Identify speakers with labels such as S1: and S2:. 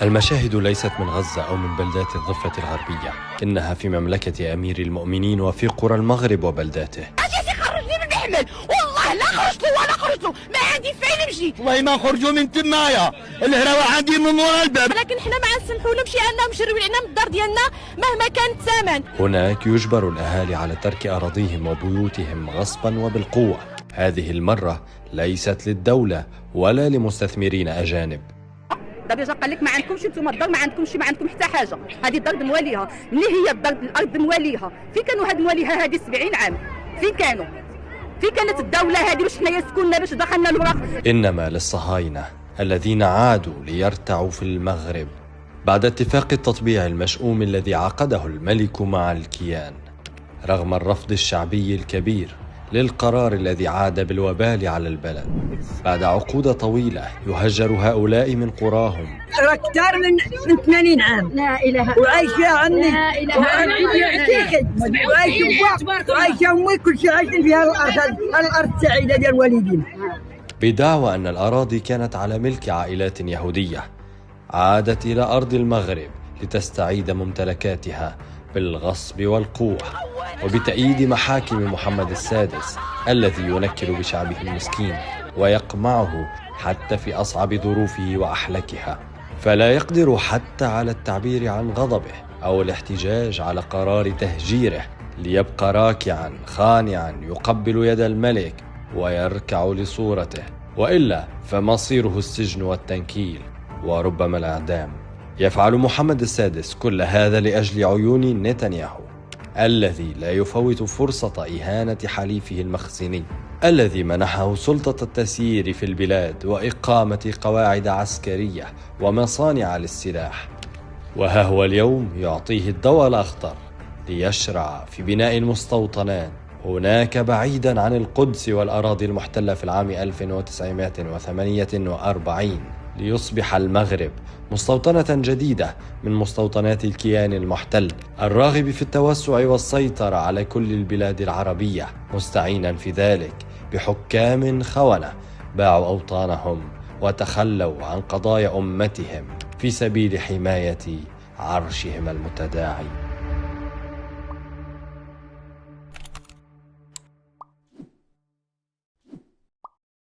S1: المشاهد ليست من غزة أو من بلدات الضفة الغربية، إنها في مملكة أمير المؤمنين وفي قرى المغرب وبلداته.
S2: خرجني من الحمل، والله لا خرجت ولا خرجت، ما عندي فين نمشي.
S3: والله ما خرجوا من تمايا، الهراوة عندي من ورا الباب.
S2: لكن حنا ما نسمحوا لهمش انهم يشروا لنا من الدار ديالنا مهما كان الثمن.
S1: هناك يجبر الأهالي على ترك أراضيهم وبيوتهم غصبا وبالقوة. هذه المرة ليست للدولة ولا لمستثمرين أجانب.
S4: دابا قال لك ما عندكمش نتوما الدار، ما عندكمش حتى حاجه. هذه الدار مواليها، ملي هي الارض مواليها، فين كانوا هاد مواليها هذه 70 عام؟ فين كانوا؟ فين كانت الدوله هذه باش حنايا سكننا، باش دخلنا الوراق؟
S1: إنما للصهاينة الذين عادوا ليرتعوا في المغرب بعد اتفاق التطبيع المشؤوم الذي عقده الملك مع الكيان، رغم الرفض الشعبي الكبير للقرار الذي عاد بالوبال على البلد. بعد عقود طويلة يهجر هؤلاء من قراهم
S5: أكثر من 80 عام.
S6: لا إله
S5: وعايشة عني،
S6: لا إله
S5: وعايشة أمي، كل شيء عايشين فيها الأرض السعيدة ديال والدينا.
S1: بدعوى أن الأراضي كانت على ملك عائلات يهودية عادت إلى أرض المغرب لتستعيد ممتلكاتها بالغصب والقوة، وبتأييد محاكم محمد السادس الذي ينكل بشعبه المسكين ويقمعه حتى في أصعب ظروفه وأحلكها، فلا يقدر حتى على التعبير عن غضبه أو الاحتجاج على قرار تهجيره، ليبقى راكعا خانعا يقبل يد الملك ويركع لصورته، وإلا فمصيره السجن والتنكيل وربما الإعدام. يفعل محمد السادس كل هذا لأجل عيون نتنياهو الذي لا يفوت فرصة إهانة حليفه المخزني الذي منحه سلطة التسيير في البلاد وإقامة قواعد عسكرية ومصانع للسلاح. وها هو اليوم يعطيه الضوء الأخضر ليشرع في بناء المستوطنات هناك بعيدا عن القدس والأراضي المحتلة في العام 1948، ليصبح المغرب مستوطنة جديدة من مستوطنات الكيان المحتل الراغب في التوسع والسيطرة على كل البلاد العربية، مستعينا في ذلك بحكام خونة باعوا أوطانهم وتخلوا عن قضايا أمتهم في سبيل حماية عرشهم المتداعي.